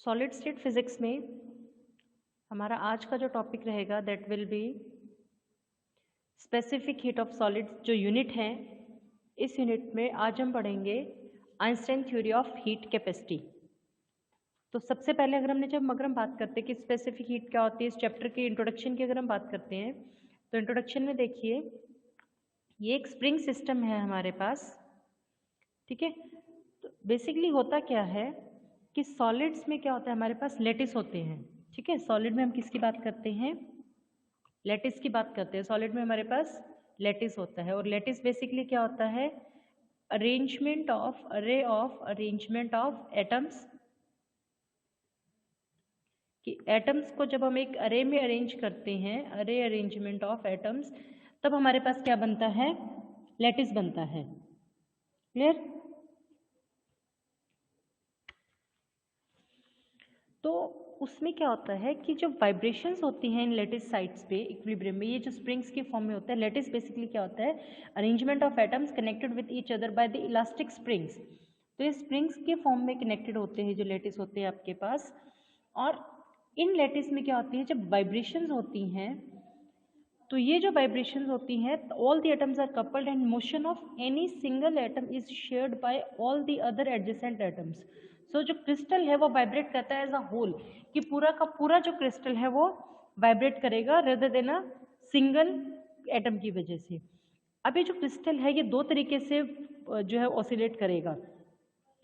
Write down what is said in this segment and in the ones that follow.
Solid state physics में हमारा आज का जो टॉपिक रहेगा that will be specific heat of solids. जो यूनिट है, इस यूनिट में आज हम पढ़ेंगे Einstein theory of heat capacity. तो सबसे पहले अगर हम बात करते हैं कि स्पेसिफिक हीट क्या होती है, इस चैप्टर के इंट्रोडक्शन की अगर हम बात करते हैं तो इंट्रोडक्शन में देखिए ये एक स्प्रिंग सिस्टम है हमारे पास, ठीक है। तो बेसिकली होता क्या है कि सॉलिड्स में क्या होता है, हमारे पास लेटिस होते हैं, ठीक है। सॉलिड में हम किसकी बात करते हैं, लेटिस की बात करते हैं। सॉलिड में हमारे पास लेटिस होता है और लेटिस बेसिकली क्या होता है, अरेंजमेंट ऑफ एटम्स। कि एटम्स को जब हम एक अरे में अरेंज करते हैं, अरे अरेंजमेंट ऑफ एटम्स, तब हमारे पास क्या बनता है, लेटिस बनता है। क्लियर। तो उसमें क्या होता है कि जो वाइब्रेशंस होती हैं इन लेटिस साइड्स पे इक्विलिब्रियम में, ये जो स्प्रिंग्स के फॉर्म में होता है। लेटिस बेसिकली क्या होता है, arrangement of atoms connected with each other by the elastic springs. तो ये स्प्रिंग्स के फॉर्म में कनेक्टेड होते हैं जो लेटिस होते हैं आपके पास। और इन लेटिस में क्या होती है, जब वाइब्रेशंस होती हैं तो ये जो वाइब्रेशंस होती हैं, all the atoms are coupled and motion of any single atom is shared by all the other adjacent atoms. So जो क्रिस्टल है वो वाइब्रेट करता है एज अ होल, कि पूरा का पूरा जो क्रिस्टल है वो वाइब्रेट करेगा rather than a single atom की वजह से। अब ये जो क्रिस्टल है ये दो तरीके से जो है ऑसिलेट करेगा।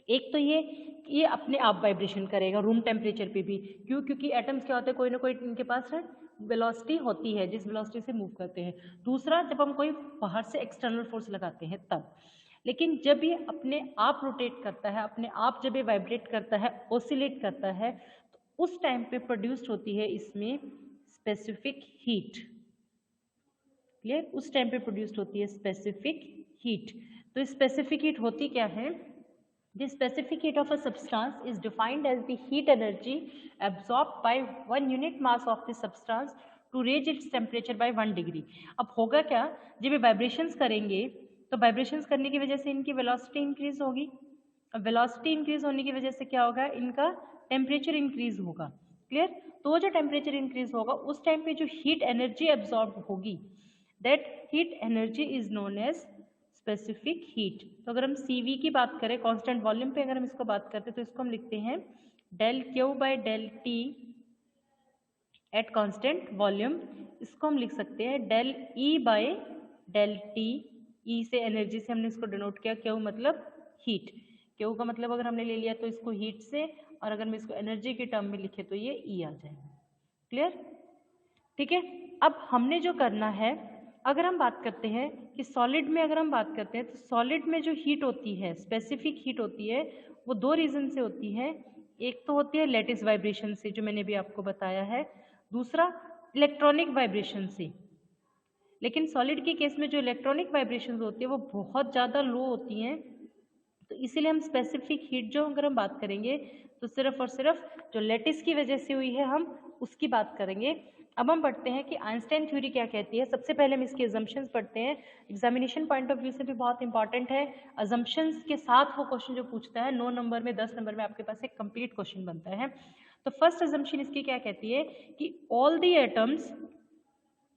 एक तो ये अपने आप वाइब्रेशन करेगा रूम टेम्परेचर पे भी, क्योंकि एटम्स क्या होते हैं, कोई ना कोई इनके पास वेलोसिटी होती है जिस वेलोसिटी से मूव करते हैं। दूसरा, जब हम कोई बाहर से एक्सटर्नल फोर्स लगाते हैं तब। लेकिन जब ये अपने आप रोटेट करता है, अपने आप जब ये वाइब्रेट करता है, ऑसिलेट करता है, तो उस टाइम पे प्रोड्यूस्ड होती है इसमें स्पेसिफिक हीट। क्लियर। उस टाइम पे प्रोड्यूस्ड होती है स्पेसिफिक हीट। तो स्पेसिफिक हीट होती क्या है, the specific heat of a substance is defined as the heat energy absorbed by 1 unit mass of the substance to raise its temperature by 1 degree। अब होगा क्या, जब ये वाइब्रेशंस करेंगे तो वाइब्रेशंस करने की वजह से इनकी वेलोसिटी इंक्रीज होगी। अब वेलोसिटी इंक्रीज होने की वजह से क्या होगा, इनका टेम्परेचर इंक्रीज होगा। क्लियर। तो जो टेम्परेचर इंक्रीज होगा उस टाइम पे जो हीट एनर्जी एब्जॉर्ब होगी, that heat energy is known as specific heat. तो अगर हम CV की बात करें, कांस्टेंट वॉल्यूम पे अगर हम इसको बात करते हैं तो इसको हम लिखते हैं del Q by del T at constant volume. इसको हम लिख सकते हैं del E by del T. E से एनर्जी से हमने इसको डिनोट किया, क्यू मतलब हीट। क्यू का मतलब अगर हमने ले लिया तो इसको हीट से, और अगर हम इसको एनर्जी के टर्म में लिखे तो ये ई आ जाएगा। क्लियर। ठीक है। अब हमने जो करना है, अगर हम बात करते हैं कि सॉलिड में अगर हम बात करते हैं तो सॉलिड में जो हीट होती है, स्पेसिफिक हीट होती है, वो दो रीजन से होती है। एक तो होती है लेटिस वाइब्रेशन से, जो मैंने भी आपको बताया है। दूसरा इलेक्ट्रॉनिक वाइब्रेशन से। लेकिन सॉलिड के केस में जो इलेक्ट्रॉनिक वाइब्रेशन होती है वो बहुत ज़्यादा लो होती हैं। तो इसीलिए हम स्पेसिफिक हीट जो अगर हम बात करेंगे तो सिर्फ और सिर्फ जो लेटिस की वजह से हुई है हम उसकी बात करेंगे। अब हम पढ़ते हैं कि आइंस्टाइन थ्योरी क्या कहती है। सबसे पहले हम इसके अजम्पशंस पढ़ते हैं, एग्जामिनेशन पॉइंट ऑफ व्यू से भी बहुत इंपॉर्टेंट है। अजम्पशंस के साथ वो क्वेश्चन जो पूछता है 9 नंबर में, 10 नंबर में आपके पास एक कंप्लीट क्वेश्चन बनता है। तो फर्स्ट अजम्पशन इसकी क्या कहती है कि all the atoms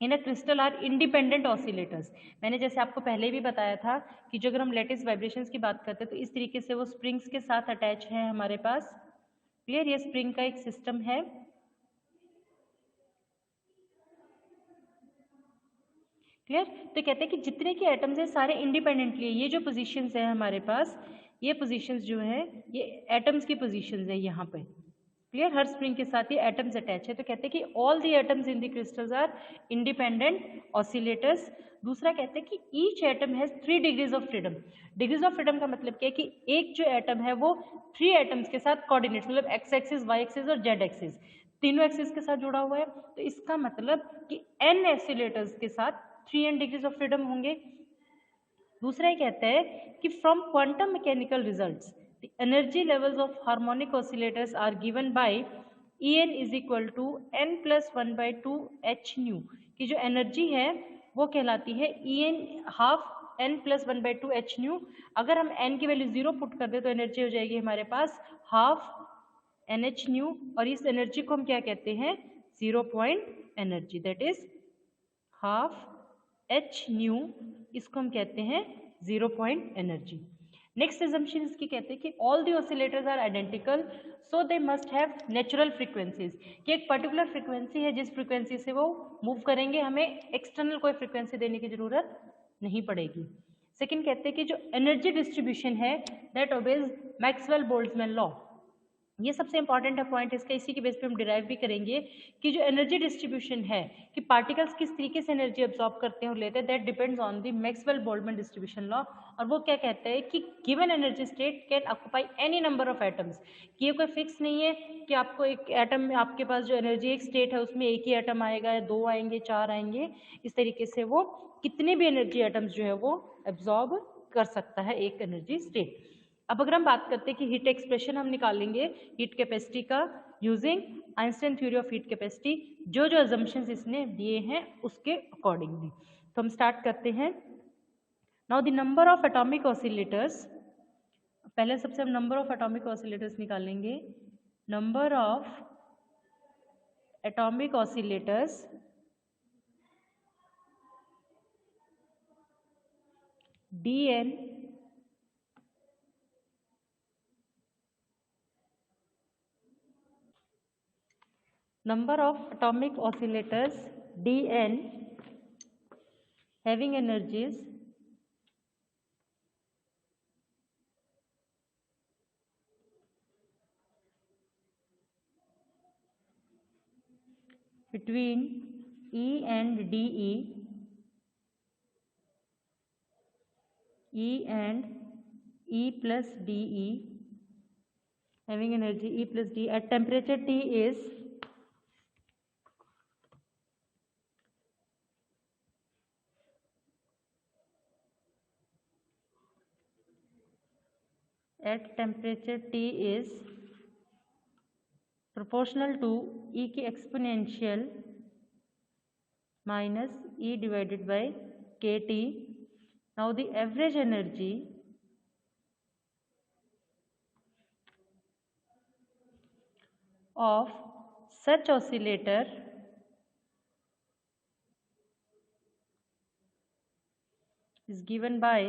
in a crystal are independent oscillators. मैंने जैसे आपको पहले भी बताया था कि जो अगर हम लेटिस वाइब्रेशंस की बात करते हैं तो इस तरीके से वो स्प्रिंग्स के साथ अटैच है हमारे पास। क्लियर। ये स्प्रिंग का एक सिस्टम है। क्लियर। तो कहते हैं कि जितने के एटम्स हैं सारे इंडिपेंडेंटली, ये जो पोजीशंस है हमारे पास, ये पोजीशंस जो है ये एटम्स की पोजीशंस है यहाँ पे। क्लियर। हर स्प्रिंग के साथ ये एटम्स अटैच है। तो कहते हैं कि all the atoms in the crystals are independent oscillators. दूसरा कहते हैं कि each atom has 3 degrees of freedom. Degrees of freedom का मतलब क्या है कि एक जो एटम है वो 3 एटम्स के साथ कोऑर्डिनेट्स, मतलब एक्स एक्सिस, वाई एक्सिस और जेड एक्सिस, तीनों एक्सिस के साथ जुड़ा हुआ है। तो इसका मतलब कि n ऑसिलेटर्स के साथ 3n डिग्रीज ऑफ फ्रीडम होंगे। दूसरा ये कहता है कि from quantum mechanical results the energy levels of harmonic oscillators are given by En is equal to n+1/2 h nu. की जो एनर्जी है वो कहलाती है En half n+1/2 h new. अगर हम n की वैल्यू 0 पुट कर दे तो एनर्जी हो जाएगी हमारे पास हाफ NH न्यू, और इस एनर्जी को हम क्या कहते हैं, 0 point energy, that is half H new, इसको हम कहते हैं 0 पॉइंट एनर्जी। नेक्स्ट एजम्पशन इसकी कहते हैं कि all the oscillators are identical so they must have natural frequencies, कि एक पर्टिकुलर फ्रीक्वेंसी है जिस फ्रीक्वेंसी से वो मूव करेंगे, हमें एक्सटर्नल कोई फ्रीक्वेंसी देने की जरूरत नहीं पड़ेगी। सेकंड कहते हैं कि जो एनर्जी डिस्ट्रीब्यूशन है that obeys Maxwell Boltzmann law, ये सबसे इंपॉर्टेंट है पॉइंट इसका, इसी के बेस पे हम डिराइव भी करेंगे कि जो एनर्जी डिस्ट्रीब्यूशन है कि पार्टिकल्स किस तरीके से एनर्जी अब्सॉर्ब करते हैं और लेते हैं, that depends on the Maxwell Boltzmann distribution law. और वो क्या कहता है कि given energy state can occupy any number of atoms, कि ये कोई फिक्स नहीं है कि आपको एक एटम में, आपके पास जो एनर्जी एक स्टेट है उसमें एक ही एटम आएगा या 2 आएंगे 4 आएंगे, इस तरीके से वो कितने भी एनर्जी एटम्स जो है वो एब्जॉर्ब कर सकता है एक एनर्जी स्टेट। अब अगर हम बात करते हैं कि हीट एक्सप्रेशन हम निकालेंगे हीट कैपेसिटी का using Einstein theory of heat capacity, जो जो अजम्पशंस इसने दिए हैं उसके अकॉर्डिंगली। तो हम स्टार्ट करते हैं। Now the number of atomic oscillators, पहले सबसे हम नंबर ऑफ एटॉमिक ऑसिलेटर्स निकालेंगे। Number of atomic oscillators Dn number of atomic oscillators Dn having energies between E and DE, E and E plus DE, having energy E plus D at temperature T is proportional to E की exponential minus E divided by KT. Now the average energy of such oscillator is given by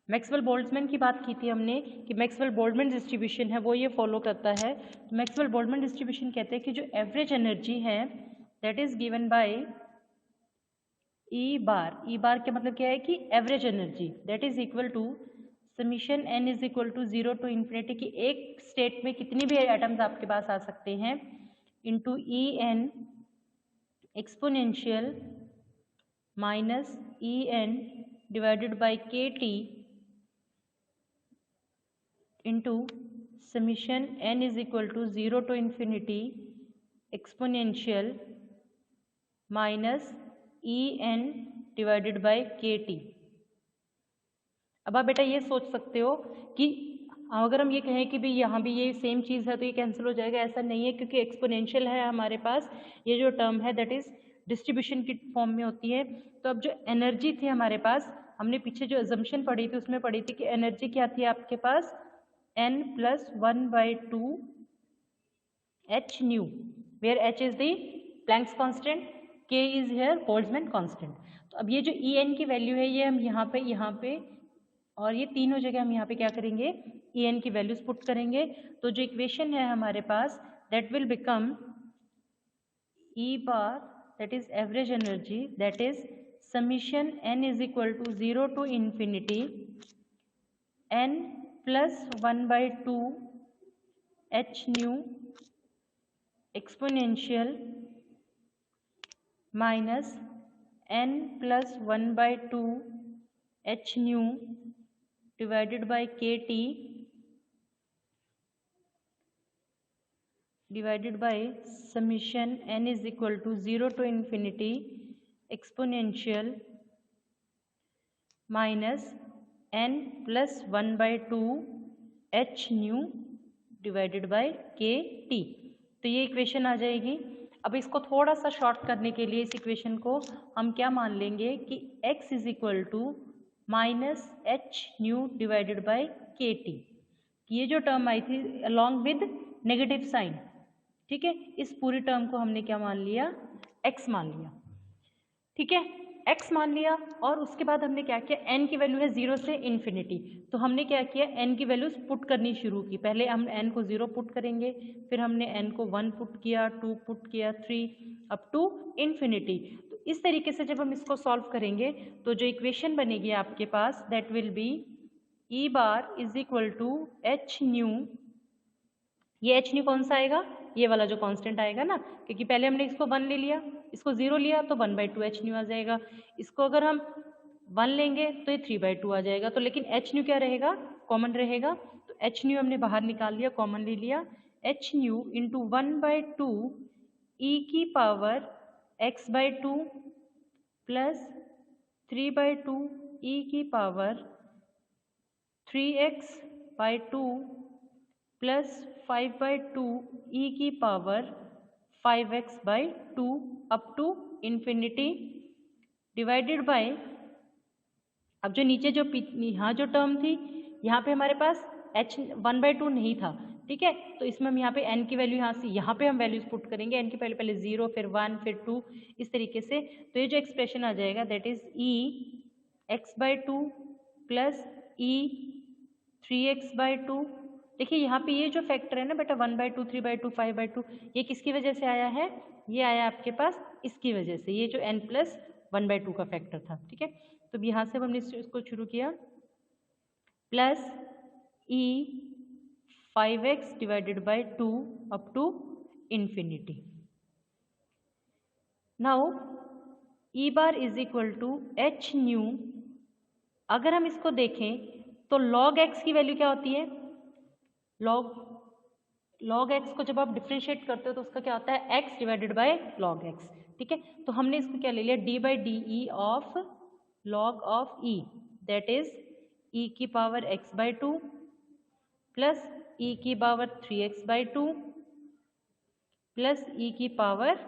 Maxwell Boltzmann की बात की थी हमने कि Maxwell Boltzmann distribution है वो ये फॉलो करता है। तो मैक्सवेल बोल्ट्जमैन डिस्ट्रीब्यूशन कहते हैं कि जो एवरेज एनर्जी है that is given by E bar. E bar का मतलब क्या है कि average energy that is equal to summation n is equal to 0 to infinity, कि एक स्टेट में कितनी भी एटम्स आपके पास आ सकते हैं, into E N exponential minus E N divided by के T into summation n is equal to 0 to infinity exponential minus e n divided by kt। अब आप बेटा ये सोच सकते हो कि अगर हम ये कहें कि भाई यहाँ भी ये सेम चीज़ है तो ये कैंसिल हो जाएगा, ऐसा नहीं है क्योंकि एक्सपोनेंशियल है हमारे पास, ये जो टर्म है दैट इज डिस्ट्रीब्यूशन की फॉर्म में होती है। तो अब जो एनर्जी थी हमारे पास, हमने पीछे जो अजम्पशन पढ़ी थी उसमें पढ़ी थी कि एनर्जी क्या थी आपके पास, n plus 1 by 2 h nu, where h is the Planck's constant, k is here Boltzmann constant। तो अब ये जो E n की वैल्यू है ये हम यहाँ पे और ये तीनों जगह हम यहाँ पे क्या करेंगे, E n की वैल्यूज पुट करेंगे। तो जो इक्वेशन है हमारे पास that will become E bar that is average energy that is summation n is equal to 0 to infinity n plus 1 by 2 h nu exponential minus n plus 1 by 2 h nu divided by kt divided by summation n is equal to 0 to infinity exponential minus n plus 1 by 2 h nu divided by के T. तो ये equation आ जाएगी। अब इसको थोड़ा सा short करने के लिए इस इक्वेशन को हम क्या मान लेंगे कि x is equal to minus H nu divided by के टी, ये जो टर्म आई थी अलॉन्ग विद नेगेटिव साइन, ठीक है, इस पूरी टर्म को हमने क्या मान लिया, x मान लिया, ठीक है, x मान लिया। और उसके बाद हमने क्या किया, n की वैल्यू है 0 से इन्फिनिटी, तो हमने क्या किया, n की वैल्यूज पुट करनी शुरू की। पहले हम n को 0 पुट करेंगे, फिर हमने n को 1 पुट किया, 2 पुट किया, 3 अप टू इन्फिनिटी। तो इस तरीके से जब हम इसको सॉल्व करेंगे तो जो इक्वेशन बनेगी आपके पास, that will be E bar is equal to H nu, ये एच न्यू कौन सा आएगा, ये वाला जो कांस्टेंट आएगा ना, क्योंकि पहले हमने इसको 1 ले लिया, इसको 0 लिया तो 1/2 एच न्यू आ जाएगा। इसको अगर हम 1 लेंगे तो ये 3/2 आ जाएगा। तो लेकिन एच न्यू क्या रहेगा, कॉमन रहेगा, तो एच न्यू हमने बाहर निकाल लिया, कॉमन ले लिया। एच न्यू इंटू 1/2 ई की पावर x/2 प्लस 3/2 ई की पावर 3x/2 प्लस 5/2 ई की power 5x/2 up to infinity divided by, अब जो नीचे जो यहाँ जो टर्म थी, यहाँ पे हमारे पास h 1/2 नहीं था, ठीक है, तो इसमें हम यहाँ पे n की वैल्यू यहाँ से यहाँ पे हम वैल्यूज पुट करेंगे, n की पहले पहले 0 फिर 1 फिर 2 इस तरीके से। तो ये जो एक्सप्रेशन आ जाएगा that is e x/2 plus e 3x/2। देखिए यहाँ पे ये जो फैक्टर है ना बेटा 1/2 3/2 5/2, ये किसकी वजह से आया है, ये आया आपके पास इसकी वजह से, ये जो n प्लस 1/2 का फैक्टर था, ठीक है। तो यहाँ से हमने इसको शुरू किया, plus e 5x divided by 2 up to infinity. Now e bar is equal to H nu, अगर हम इसको देखें तो log x की वैल्यू क्या होती है, log x को जब आप डिफ्रेंशिएट करते हो तो उसका क्या होता है, x divided by log x, ठीक है। तो हमने इसको क्या ले लिया, d by D E of log of e, that is e की पावर x/2 प्लस e की पावर 3x/2 प्लस e की power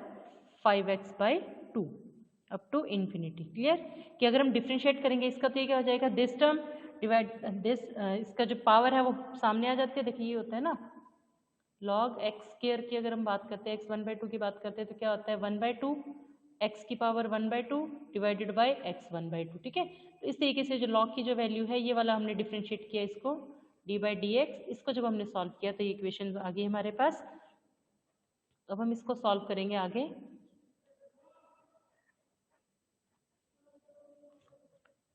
5x/2 up to infinity. Clear, कि अगर हम डिफ्रेंशिएट करेंगे इसका तो ये क्या हो जाएगा, दिस टर्म डिवाइड दिस, इसका जो पावर है वो सामने आ जाती है। देखिए ये होता है ना log x स्क्वायर की, अगर हम बात करते हैं x 1/2 की बात करते हैं तो क्या होता है 1/2 x की पावर 1/2 डिवाइडेड बाय x 1/2, ठीक है। तो इस तरीके से जो log की जो वैल्यू है ये वाला हमने डिफ्रेंशिएट किया इसको d बाई डी एक्स, इसको जब हमने सॉल्व किया तो ये इक्वेशन आ गई हमारे पास। तो अब हम इसको सॉल्व करेंगे आगे।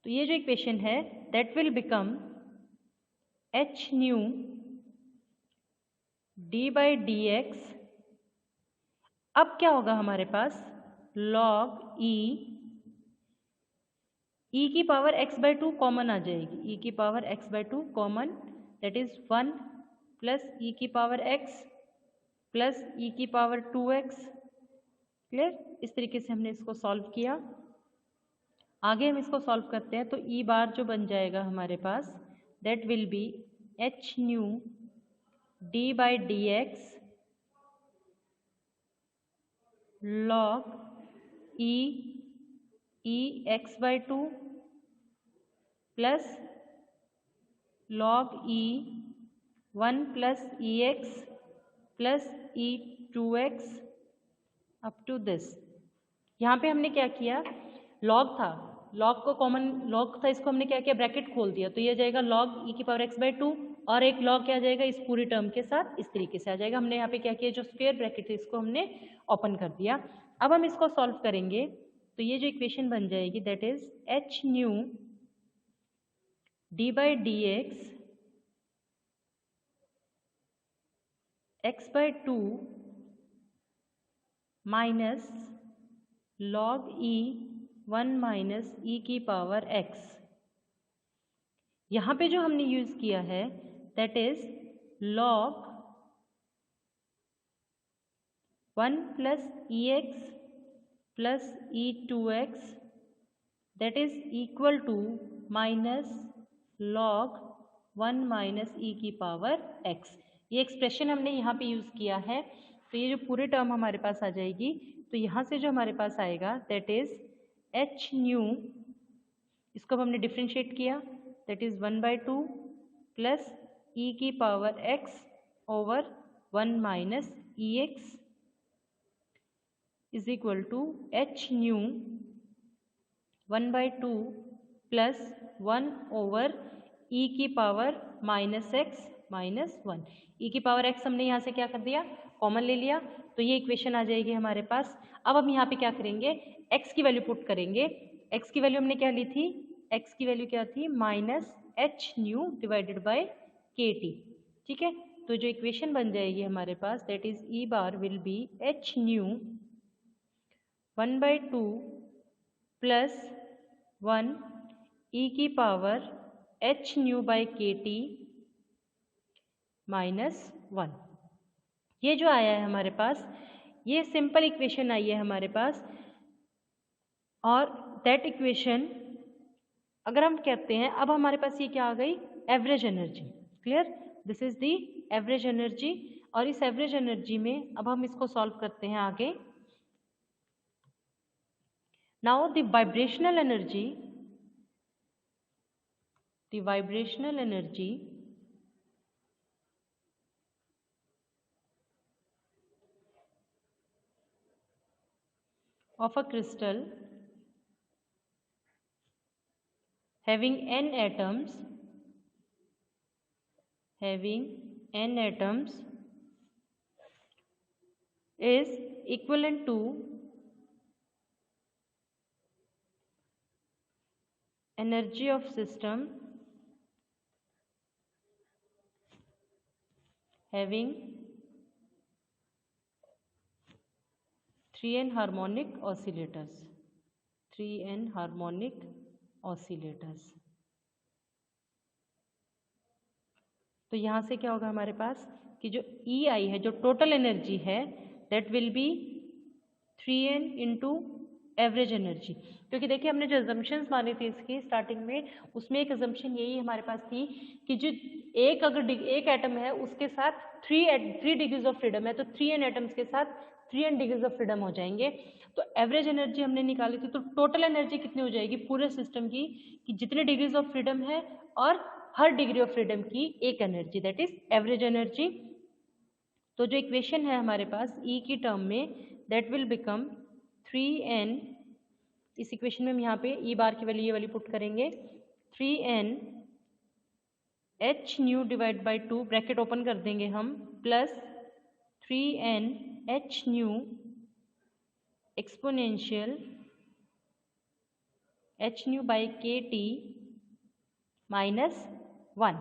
तो ये जो इक्वेशन है that will become H new d by d x, अब क्या होगा हमारे पास log e की पावर x/2 कॉमन आ जाएगी, e की power x/2 common, that is 1 plus e की पावर x प्लस e की पावर 2x। क्लियर, इस तरीके से हमने इसको सॉल्व किया। आगे हम इसको सॉल्व करते हैं तो e बार जो बन जाएगा हमारे पास that will be h new d by d x log e x/2 plus log e 1 plus e x plus e 2x up to this. यहाँ पे हमने क्या किया, log था, log को कॉमन log था, इसको हमने क्या किया ब्रैकेट खोल दिया, तो ये जाएगा log e की पावर x/2 और एक log क्या आ जाएगा इस पूरी टर्म के साथ, इस तरीके से आ जाएगा। हमने यहाँ पे क्या किया, जो स्क्वायर ब्रैकेट है इसको हमने ओपन कर दिया। अब हम इसको सॉल्व करेंगे तो ये जो इक्वेशन बन जाएगी that is h new d by d x x/2 minus log e 1 minus e की पावर x। यहाँ पे जो हमने यूज किया है that is log 1 plus e x plus e2x that is equal to minus log 1 minus e की power x। ये expression हमने यहाँ पे यूज किया है, तो ये जो पूरे टर्म हमारे पास आ जाएगी, तो यहाँ से जो हमारे पास आएगा दैट इज एच न्यू, इसको हमने डिफ्रेंशिएट किया दैट इज 1/2 प्लस ई की power x over 1 minus e x is equal to H nu 1/2 plus 1 over e की power minus x minus 1। E की पावर एक्स हमने यहाँ से क्या कर दिया, कॉमन ले लिया, तो ये इक्वेशन आ जाएगी हमारे पास। अब हम यहाँ पे क्या करेंगे, एक्स की वैल्यू पुट करेंगे। एक्स की वैल्यू हमने क्या ली थी, एक्स की वैल्यू क्या थी, minus H nu divided by के टी। ठीक है, तो जो इक्वेशन बन जाएगी हमारे पास, that is E bar will be h nu 1/2 plus 1 e की पावर एच न्यू बाई के टी माइनस 1। ये जो आया है हमारे पास, ये सिंपल इक्वेशन आई है हमारे पास। और दैट इक्वेशन अगर हम कहते हैं, अब हमारे पास ये क्या आ गई, average energy. Clear, this is the average energy. और इस एवरेज एनर्जी में अब हम इसको सॉल्व करते हैं आगे। Now the vibrational energy, the vibrational energy of a crystal having n atoms is equivalent to energy of system having 3n harmonic oscillators, 3n harmonic oscillators। तो यहाँ से क्या होगा हमारे पास कि जो ई आई है, जो टोटल एनर्जी है, that will B 3n into average energy. क्योंकि देखिए हमने जो अजम्पशंस मानी थी इसकी स्टार्टिंग में, उसमें एक अजम्पशन यही हमारे पास थी कि जो एक एटम है उसके साथ 3 डिग्रीज ऑफ फ्रीडम है, तो 3n एटम्स के साथ 3n डिग्रीज ऑफ फ्रीडम हो जाएंगे। तो एवरेज एनर्जी हमने निकाली थी, तो टोटल एनर्जी कितनी हो जाएगी पूरे सिस्टम की, कि जितने डिग्रीज ऑफ फ्रीडम है और हर डिग्री ऑफ फ्रीडम की एक energy, that is average energy. तो जो इक्वेशन है हमारे पास ई की टर्म में, दैट विल बिकम 3n, इस इक्वेशन में हम यहाँ पे ई बार की वैल्यू ये वाली पुट करेंगे, 3n h nu divide by 2 bracket open कर देंगे हम, plus 3n h nu exponential h nu by के T minus 1।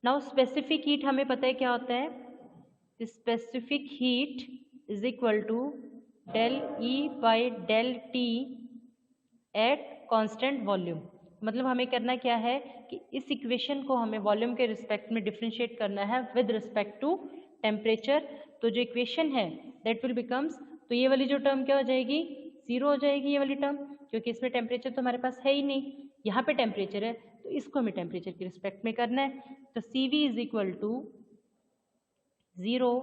Now specific heat हमें पता है क्या होता है, specific heat is equal to del E by del T at constant volume. मतलब हमें करना क्या है कि इस इक्वेशन को हमें वॉल्यूम के रिस्पेक्ट में डिफरेंशिएट करना है विद रिस्पेक्ट टू टेम्परेचर। तो जो इक्वेशन है दैट विल बिकम्स, तो ये वाली जो टर्म क्या हो जाएगी, 0 हो जाएगी ये वाली टर्म, क्योंकि इसमें टेम्परेचर तो हमारे पास है ही नहीं, यहाँ पे टेम्परेचर है, तो इसको हमें टेम्परेचर के रिस्पेक्ट में करना है। तो C V is equal to 0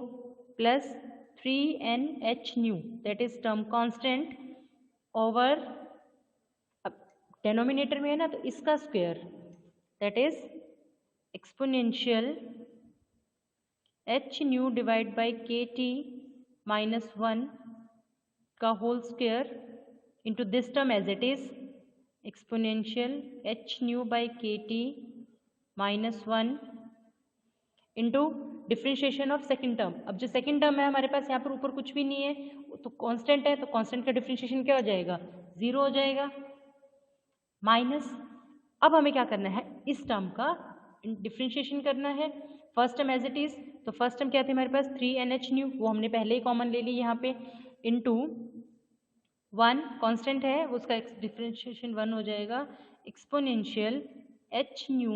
plus 3n h nu, that is term constant, over, अब डेनोमिनेटर में है ना, तो इसका square, that is exponential h nu divide by के टी माइनस 1 का whole square into this term as it is exponential h nu by के T minus 1 into differentiation of second term. अब जो सेकेंड टर्म है हमारे पास यहाँ पर ऊपर कुछ भी नहीं है, तो कांस्टेंट है, तो कांस्टेंट का डिफ्रेंशिएशन क्या हो जाएगा, 0 हो जाएगा, माइनस। अब हमें क्या करना है, इस टर्म का डिफ्रेंशिएशन करना है। First term as it is, तो फर्स्ट टर्म क्या थी हमारे पास, 3NH न्यू, वो हमने पहले ही कॉमन ले ली यहाँ पे, इंटू 1 कांस्टेंट है, उसका डिफ्रेंशिएशन 1 हो जाएगा, एक्सपोनेंशियल एच न्यू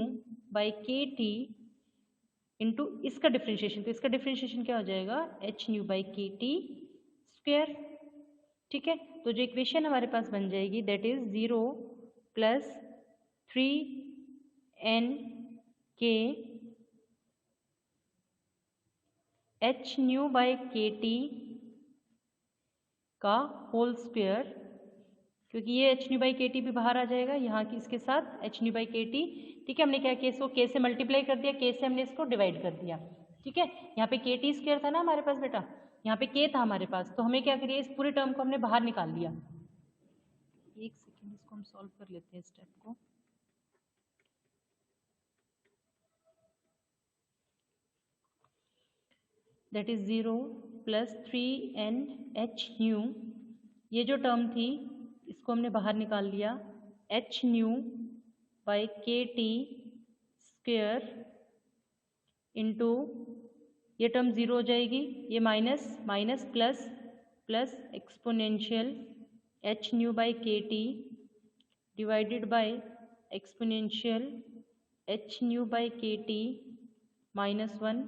बाई के टी इंटू इसका डिफ्रेंशिएशन, तो इसका डिफ्रेंशिएशन क्या हो जाएगा, एच न्यू बाई के टी स्क्वेयर। ठीक है, तो जो इक्वेशन हमारे पास बन जाएगी दैट इज 0 प्लस 3n के एच न्यू बाई के टी का होल स्क्वेयर, क्योंकि ये एच न्यू बाई के टी भी बाहर आ जाएगा यहाँ की इसके साथ एच न्यू बाई के टी। ठीक है, हमने क्या किया, इसको के से मल्टीप्लाई कर दिया, के से हमने इसको डिवाइड कर दिया। ठीक है, यहाँ पे के टी स्क्वायर था ना हमारे पास बेटा, यहाँ पे के था हमारे पास, तो हमें क्या करिए, इस पूरे टर्म को हमने बाहर निकाल लिया। एक सेकेंड, इसको हम सॉल्व कर लेते हैं स्टेप को। That is 0 plus 3n h new, ये जो टर्म थी इसको हमने बाहर निकाल लिया, h न्यू बाई के टी स्क्वेयर इंटू, ये टर्म 0 हो जाएगी, ये minus minus plus plus exponential h nu by के T divided by exponential h nu by के टी माइनस 1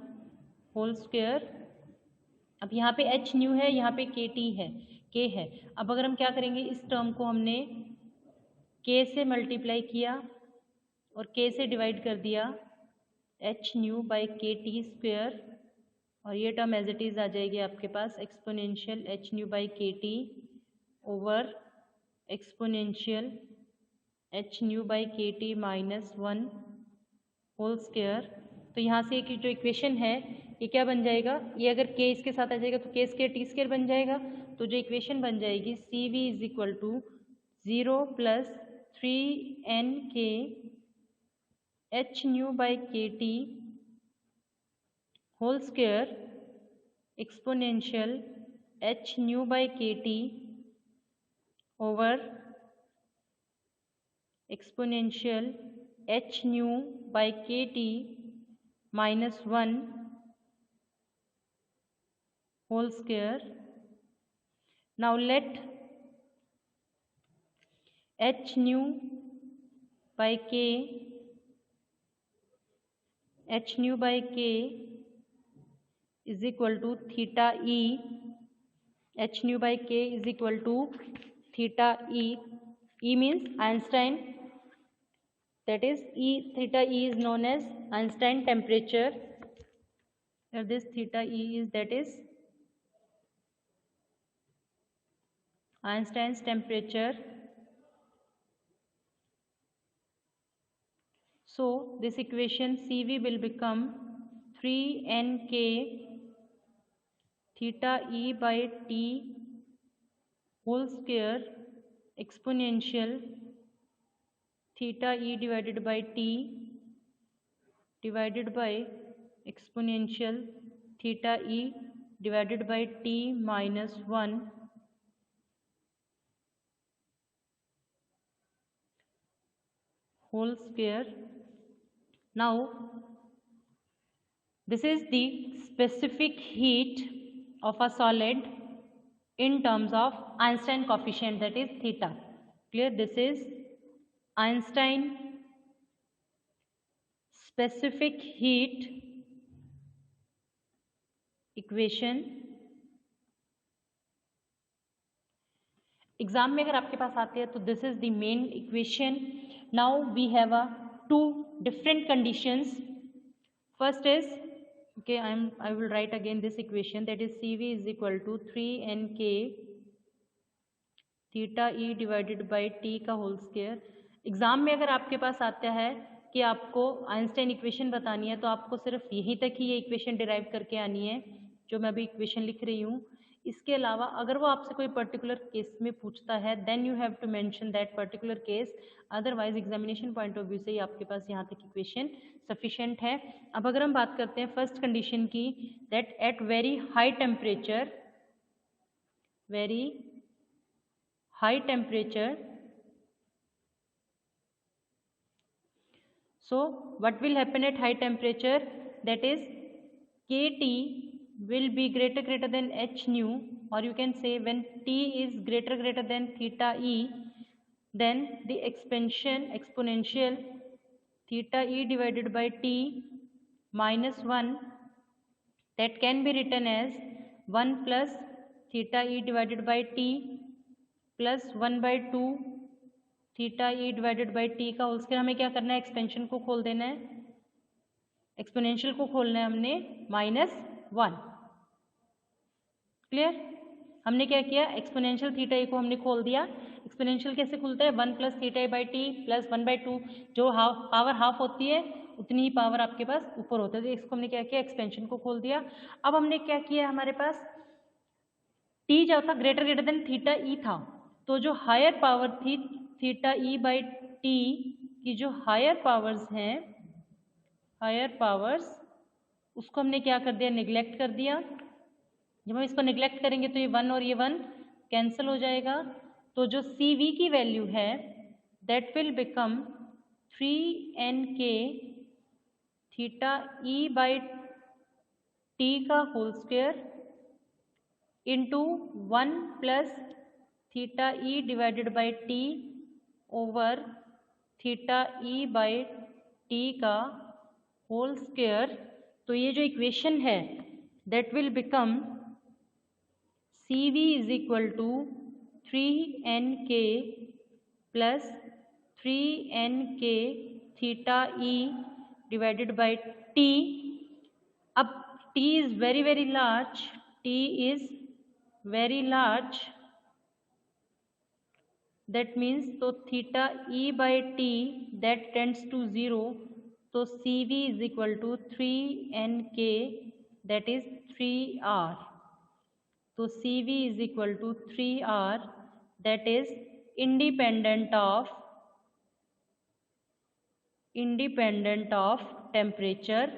होल स्क्वायर। अब यहाँ पे h न्यू है, यहाँ पे के टी है, k है। अब अगर हम क्या करेंगे, इस टर्म को हमने k से मल्टीप्लाई किया और k से डिवाइड कर दिया, h न्यू बाई के टी स्क्वेयर, और ये टर्म एज इट इज़ आ जाएगी आपके पास एक्सपोनेंशियल h न्यू बाई के T over exponential h nu by के टी माइनस 1 होल स्क्वायर। तो यहाँ से एक जो इक्वेशन है ये क्या बन जाएगा, ये अगर k इसके साथ आ जाएगा तो k स्क्वायर टी स्क्वायर बन जाएगा। तो जो इक्वेशन बन जाएगी C V is equal to 0 plus 3n k h nu by के T whole square exponential h nu by के T over exponential h nu by के T minus 1 whole square. Now let h nu by k, h nu by k is equal to theta e, h nu by k is equal to theta e. E means Einstein, that is E, theta e is known as Einstein temperature. If this theta e is, that is Einstein's temperature. So this equation CV will become 3nk theta e by t whole square exponential theta e divided by t divided by exponential theta e divided by t minus 1 whole square. Now this is the specific heat of a solid in terms of Einstein coefficient, that is theta. Clear? This is Einstein specific heat equation. Exam में अगर आपके पास आते हैं तो this is the main equation. Now we have a two different conditions. First is okay, I will write again this equation, that is CV is equal to 3nk theta e divided by t का whole square. Exam में अगर आपके पास आता है कि आपको Einstein equation बतानी है तो आपको सिर्फ यहीं तक ही ये इक्वेशन डिराइव करके आनी है जो मैं अभी इक्वेशन लिख रही हूँ. इसके अलावा अगर वो आपसे कोई पर्टिकुलर केस में पूछता है then you have to mention that particular case. Otherwise examination point of view से ही आपके पास यहाँ तक इक्वेशन सफिशिएंट है. अब अगर हम बात करते हैं फर्स्ट कंडीशन की, that at very high temperature, so what will happen at high temperature, that is kT will be greater than h nu, or you can say when T is greater than theta e, then the exponential theta e divided by t minus 1, that can be written as 1 plus theta e divided by t plus 1 by 2 theta E divided by T का whole square. हमें क्या करना है, expansion को खोल देना है, exponential को खोलना है हमने -1. क्लियर? हमने क्या किया, एक्सपोनेंशियल थीटा ई को हमने खोल दिया। एक्सपोनेंशियल कैसे खुलता है, 1 + θ/t + 1/2, जो पावर हाफ होती है उतनी ही पावर आपके पास ऊपर होता है। तो इसको हमने क्या किया, एक्सपेंशन को खोल दिया। अब हमने क्या किया, हमारे पास टी जो था ग्रेटर देन थीटा ई था, तो जो हायर पावर थी थीटा E/t की जो हायर पावर्स हैं, हायर पावर्स, उसको हमने क्या कर दिया, निगलेक्ट कर दिया। जब हम इसको निगलेक्ट करेंगे तो ये 1 और ये 1 कैंसिल हो जाएगा। तो जो CV की वैल्यू है that will become 3nk theta E/t का whole square into 1 + theta E/t over theta E/t का होल स्क्वायर। तो ये जो इक्वेशन है that will become CV = 3nk + 3nk theta E/t। अब t is very large, t is very large, that means तो theta E/t that tends to 0, तो CV = 3nk that is 3r। तो CV = 3r that is independent of temperature,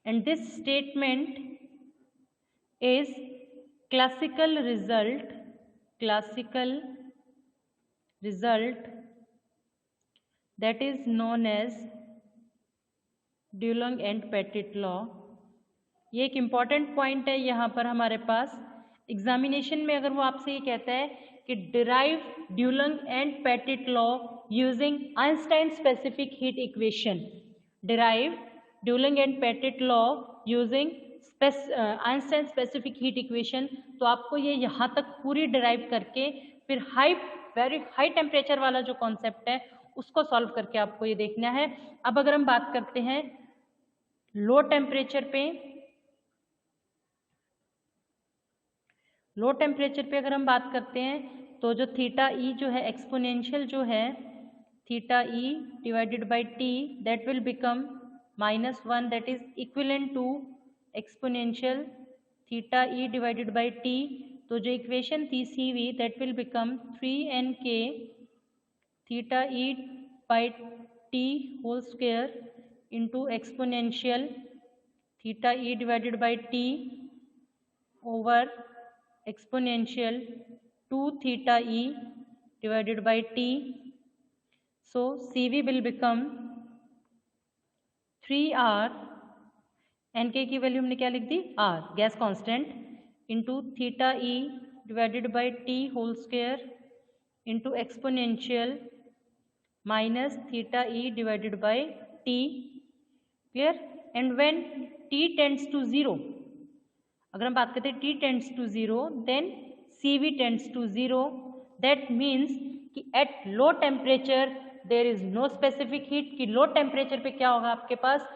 and this statement is classical result that is known as Dulong and Petit law. ये एक important point है यहाँ पर हमारे पास examination में, अगर वो आपसे ये कहता है कि derive Dulong and Petit law using Einstein specific heat equation, derive Dulong and Petit law using Einstein specific heat equation, तो आपको ये यहाँ तक पूरी डिराइव करके फिर वेरी हाई टेम्परेचर वाला जो कॉन्सेप्ट है उसको सॉल्व करके आपको ये देखना है। अब अगर हम बात करते हैं लो टेम्परेचर पे अगर हम बात करते हैं तो जो थीटा ई जो है एक्सपोनेंशियल जो है theta E/t that will become -1, that is equivalent to exponential theta E/t। तो जो इक्वेशन थी CV that will become 3nk theta E/t whole square into exponential theta E/t over exponential 2 theta E/t। So CV will become 3r, nk की value हमने क्या लिख दी, r gas constant, into theta E/t whole square into exponential minus theta E/t। Clear. And when t tends to 0, अगर हम बात करते हैं t tends to 0 then CV tends to 0, that means कि at low temperature there is no specific heat, कि low temperature पे क्या होगा, आपके पास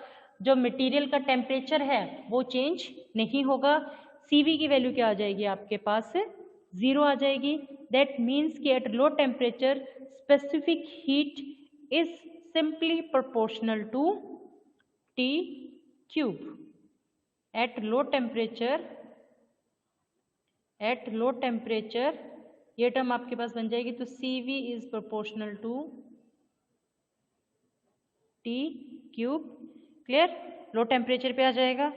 जो मटेरियल का टेम्परेचर है वो चेंज नहीं होगा। CV की वैल्यू क्या आ जाएगी, आपके पास 0 आ जाएगी। दैट मीन्स कि at low temperature specific heat is simply proportional to T³ at low temperature ये टर्म आपके पास बन जाएगी, तो CV is proportional to T³। Clear, low temperature पे आ जाएगा।